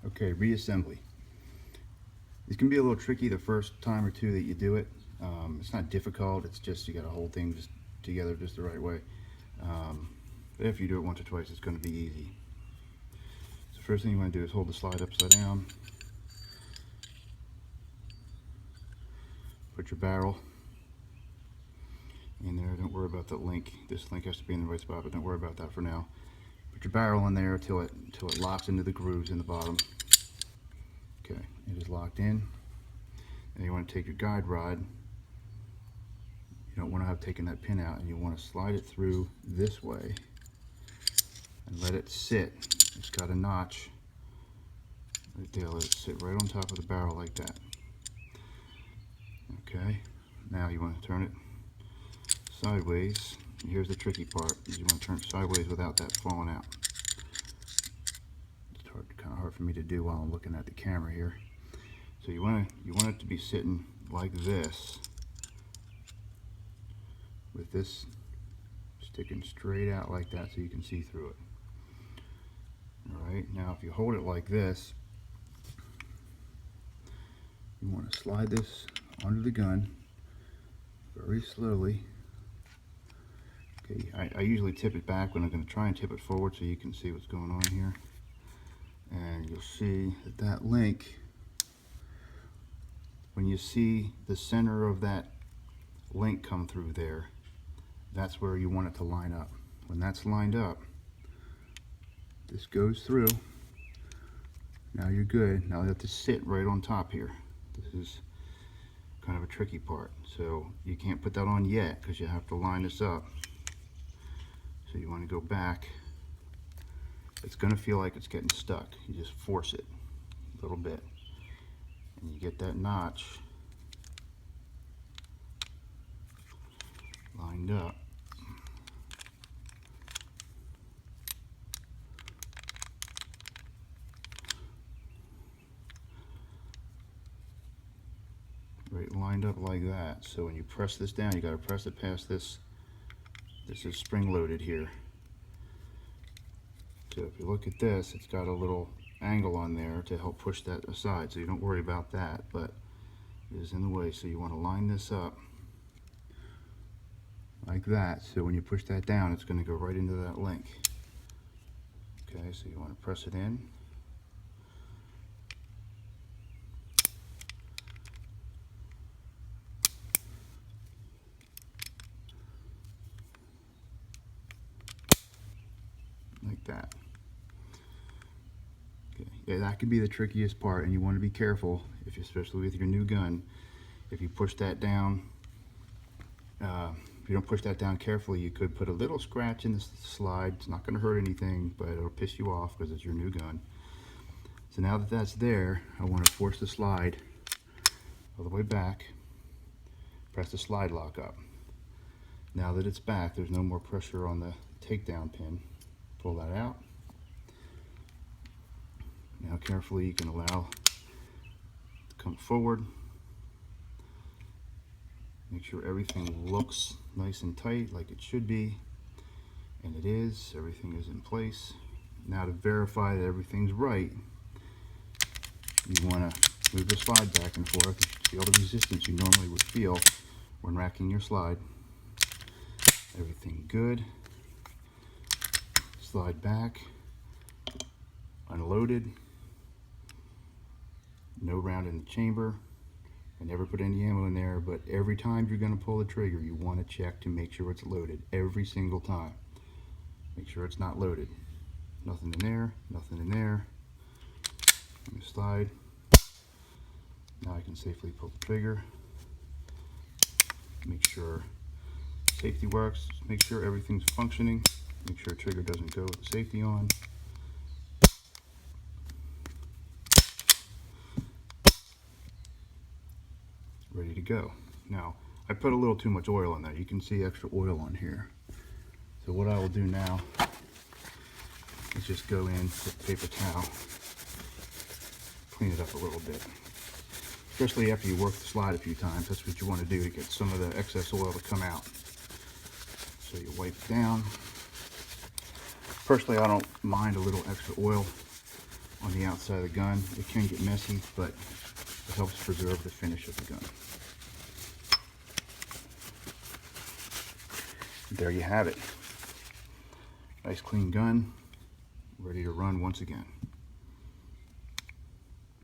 Okay, reassembly. It can be a little tricky the first time or two that you do it. It's not difficult, it's just you got to hold things together just the right way. But if you do it once or twice, it's going to be easy. So first thing you want to do is hold the slide upside down. Put your barrel in there. Don't worry about the link. This link has to be in the right spot, but don't worry about that for now. Put your barrel in there until it locks into the grooves in the bottom. Okay, it is locked in. And you want to take your guide rod. You don't want to have taken that pin out, and you want to slide it through this way and let it sit. It's got a notch right there. Let it sit right on top of the barrel like that. Okay, now you want to turn it sideways. And here's the tricky part: is you want to turn it sideways without that falling out. It's kind of hard for me to do while I'm looking at the camera here. So you want it to be sitting like this, with this sticking straight out like that, so you can see through it. All right, now if you hold it like this, you want to slide this under the gun very slowly. Okay, I usually tip it back when I'm going to try and tip it forward so you can see what's going on here. And you'll see that link, when you see the center of that link come through there, that's where you want it to line up. When that's lined up, this goes through. Now you're good. Now you have to sit right on top here. This is kind of a tricky part. So you can't put that on yet because you have to line this up. So you want to go back. It's going to feel like it's getting stuck. You just force it a little bit, and you get that notch lined up. Right, lined up like that. So when you press this down, you got to press it past this. This is spring loaded here. So if you look at this, it's got a little angle on there to help push that aside, so you don't worry about that, but it is in the way. So you want to line this up like that, so when you push that down, it's going to go right into that link. Okay, so you want to press it in. Like that. Okay. Yeah, that could be the trickiest part, and you want to be careful, especially with your new gun. If you push that down, if you don't push that down carefully, you could put a little scratch in the slide. It's not going to hurt anything, but it'll piss you off because it's your new gun. So now that that's there, I want to force the slide all the way back. Press the slide lock up. Now that it's back, there's no more pressure on the takedown pin. Pull that out. Now carefully you can allow it to come forward. Make sure everything looks nice and tight like it should be, and it is. Everything is in place. Now to verify that everything's right, you want to move the slide back and forth. You should feel the resistance you normally would feel when racking your slide. Everything good. Slide back, unloaded, no round in the chamber. I never put any ammo in there, but every time you're going to pull the trigger, you want to check to make sure it's loaded every single time. Make sure it's not loaded. Nothing in there, nothing in there. Let me slide. Now I can safely pull the trigger. Make sure safety works. Make sure everything's functioning. Make sure trigger doesn't go with the safety on. Ready to go. Now, I put a little too much oil in there. You can see extra oil on here. So what I will do now is just go in with a paper towel, clean it up a little bit. Especially after you work the slide a few times, that's what you want to do to get some of the excess oil to come out. So you wipe it down. Personally, I don't mind a little extra oil on the outside of the gun. It can get messy, but it helps preserve the finish of the gun. There you have it. Nice clean gun, ready to run once again.